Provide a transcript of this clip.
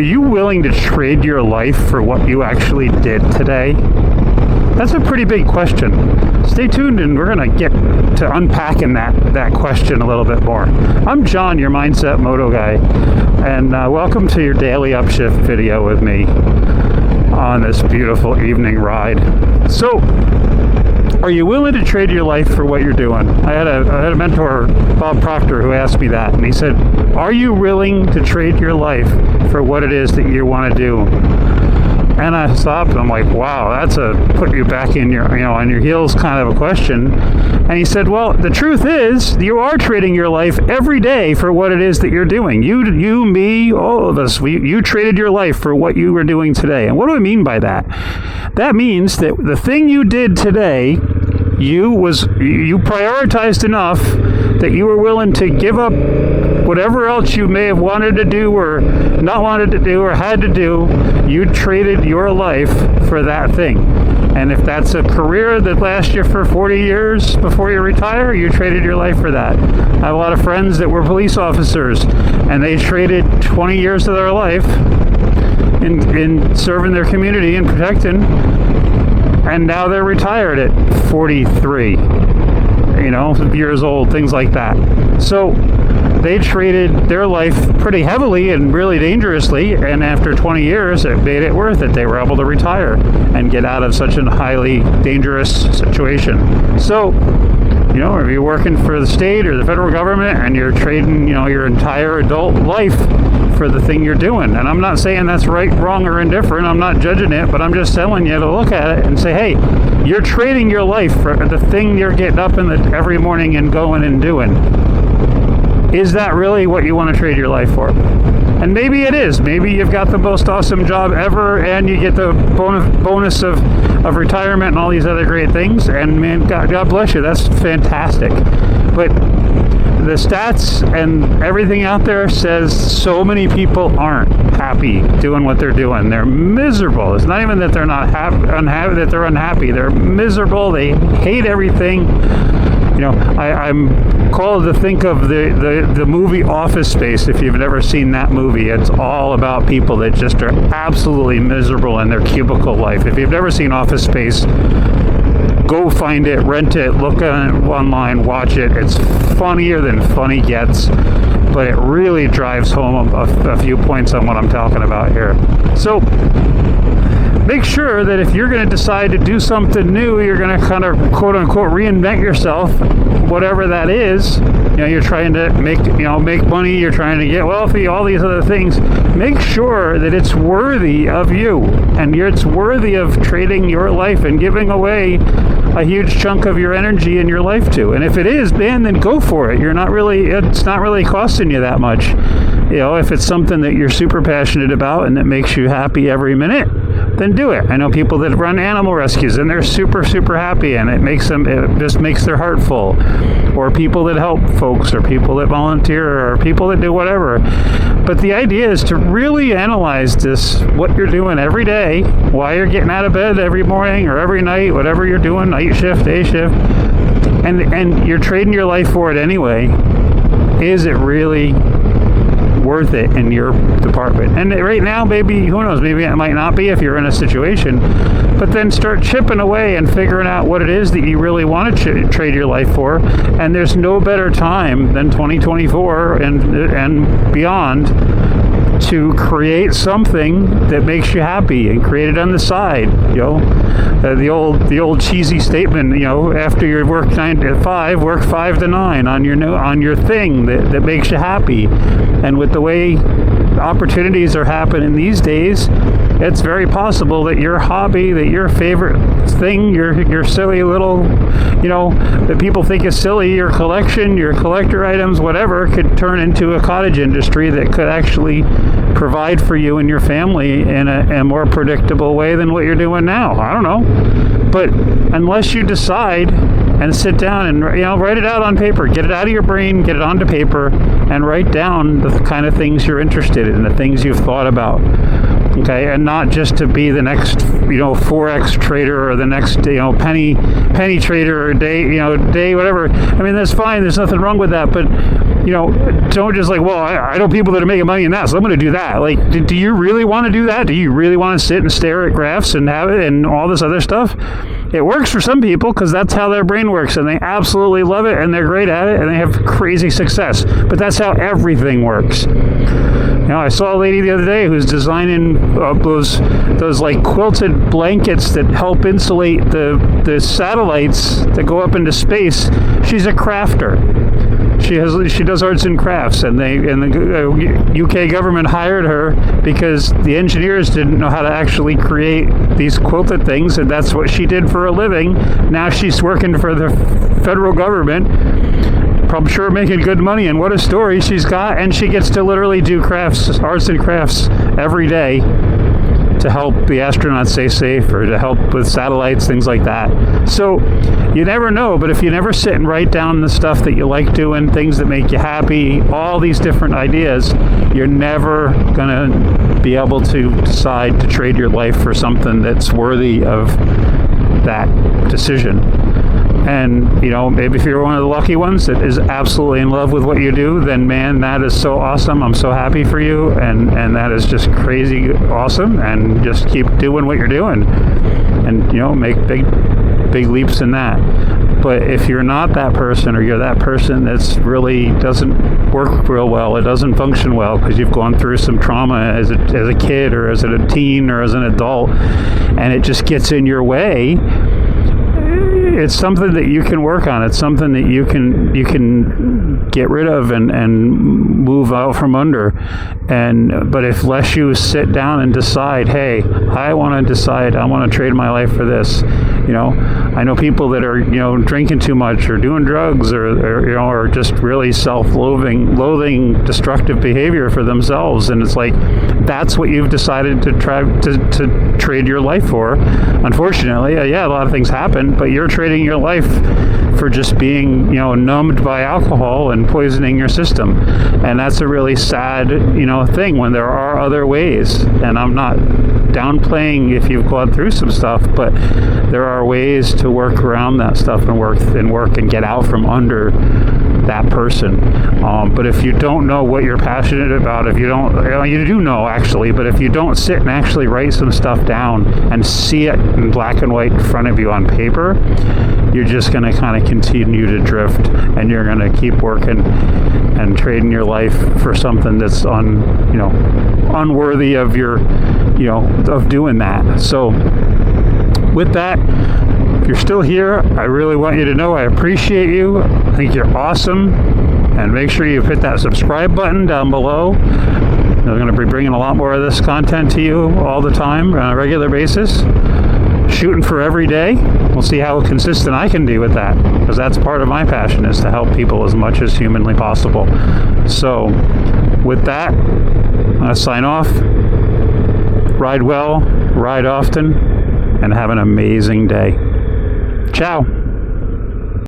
you willing to trade your life for what you actually did today? That's a pretty big question. Stay tuned and we're going to get to unpacking that question a little bit more. I'm John, your Mindset Moto Guy, and welcome to your daily UpShift video with me on this beautiful evening ride. So, are you willing to trade your life for what you're doing? I had a mentor, Bob Proctor, who asked me that, and he said, are you willing to trade your life for what it is that you want to do? And I stopped and I'm like, wow, that's a put you back in your, on your heels kind of a question. And he said, well, the truth is you are trading your life every day for what it is that you're doing. You, me, all of us, you traded your life for what you were doing today. And what do I mean by that? That means that the thing you did today, you prioritized enough that you were willing to give up whatever else you may have wanted to do or not wanted to do or had to do. You traded your life for that thing. And if that's a career that lasts you for 40 years before you retire, you traded your life for that. I have a lot of friends that were police officers, and they traded 20 years of their life in serving their community and protecting, and now they're retired at 43, years old, things like that. So they traded their life pretty heavily and really dangerously, and after 20 years, it made it worth it. They were able to retire and get out of such a highly dangerous situation. So, if you're working for the state or the federal government and you're trading, your entire adult life for the thing you're doing. And I'm not saying that's right, wrong, or indifferent. I'm not judging it, but I'm just telling you to look at it and say, hey, you're trading your life for the thing you're getting up every morning and going and doing. Is that really what you want to trade your life for? And maybe it is. Maybe you've got the most awesome job ever and you get the bonus of retirement and all these other great things. And man, God bless you. That's fantastic. But the stats and everything out there says so many people aren't happy doing what they're doing. They're miserable. It's not even that they're not unhappy, that they're unhappy. They're miserable. They hate everything. I'm called to think of the movie Office Space. If you've never seen that movie, it's all about people that just are absolutely miserable in their cubicle life. If you've never seen Office Space, go find it, rent it, look at it online, watch it. It's funnier than funny gets, but it really drives home a few points on what I'm talking about here. So make sure that if you're going to decide to do something new, you're going to kind of quote unquote reinvent yourself, whatever that is. You're trying to make money, you're trying to get wealthy, all these other things. Make sure that it's worthy of you, and it's worthy of trading your life and giving away a huge chunk of your energy and your life to. And if it is, man, then go for it. It's not really costing you that much. If it's something that you're super passionate about and that makes you happy every minute, then do it. I know people that run animal rescues and they're super, super happy, and it just makes their heart full. Or people that help folks, or people that volunteer, or people that do whatever. But the idea is to really analyze what you're doing every day, why you're getting out of bed every morning or every night, whatever you're doing, night shift, day shift, and you're trading your life for it anyway. Is it really worth it in your department? And right now, maybe, who knows, maybe it might not be if you're in a situation, but then start chipping away and figuring out what it is that you really want to trade your life for. And there's no better time than 2024 and beyond to create something that makes you happy, and create it on the side. The old cheesy statement, after you work 9 to 5, work 5 to 9 on your thing that makes you happy. And with the way opportunities are happening these days, it's very possible that your hobby, that your favorite thing, your silly little, that people think is silly, your collection, your collector items, whatever, could turn into a cottage industry that could actually provide for you and your family in a more predictable way than what you're doing now. I don't know. But unless you decide and sit down and write it out on paper, get it out of your brain, get it onto paper, and write down the kind of things you're interested in, the things you've thought about. Okay, and not just to be the next, Forex trader or the next, penny trader or day whatever. I mean, that's fine. There's nothing wrong with that. But don't just like, well, I know people that are making money in that, so I'm going to do that. Like, do you really want to do that? Do you really want to sit and stare at graphs and have it and all this other stuff? It works for some people because that's how their brain works, and they absolutely love it, and they're great at it, and they have crazy success. But that's how everything works. I saw a lady the other day who's designing those like quilted blankets that help insulate the satellites that go up into space. She's a crafter. She does arts and crafts, and the UK government hired her because the engineers didn't know how to actually create these quilted things, and that's what she did for a living. Now she's working for the federal government, probably sure making good money, and what a story she's got. And she gets to literally do arts and crafts every day to help the astronauts stay safe, or to help with satellites, things like that. So you never know, but if you never sit and write down the stuff that you like doing, things that make you happy, all these different ideas, you're never gonna be able to decide to trade your life for something that's worthy of that decision. And maybe if you're one of the lucky ones that is absolutely in love with what you do, then man, that is so awesome. I'm so happy for you, and that is just crazy awesome. And just keep doing what you're doing, and make big leaps in that. But if you're not that person, or you're that person that's really doesn't work real well, it doesn't function well because you've gone through some trauma as a kid, or as a teen, or as an adult, and it just gets in your way, it's something that you can work on. It's something that you can get rid of and move out from under. But if less you sit down and decide, hey, I want to trade my life for this. I know people that are drinking too much, or doing drugs, or just really loathing destructive behavior for themselves, and it's like that's what you've decided to try to trade your life for. Unfortunately, a lot of things happen, but you're trading your life for just being numbed by alcohol and poisoning your system. And that's a really sad thing, when there are other ways. And I'm not downplaying if you've gone through some stuff, but there are ways to work around that stuff and work and get out from under that person. But if you don't know what you're passionate about, if you don't, you do know actually, but if you don't sit and actually write some stuff down and see it in black and white in front of you on paper, you're just going to kind of continue to drift, and you're going to keep working and trading your life for something that's unworthy of your, of doing that. So with that, if you're still here, I really want you to know I appreciate you. I think you're awesome. And make sure you hit that subscribe button down below. I'm going to be bringing a lot more of this content to you all the time on a regular basis. Shooting for every day. We'll see how consistent I can be with that, because that's part of my passion, is to help people as much as humanly possible. So with that, I'm going to sign off. Ride well, ride often, and have an amazing day. Ciao.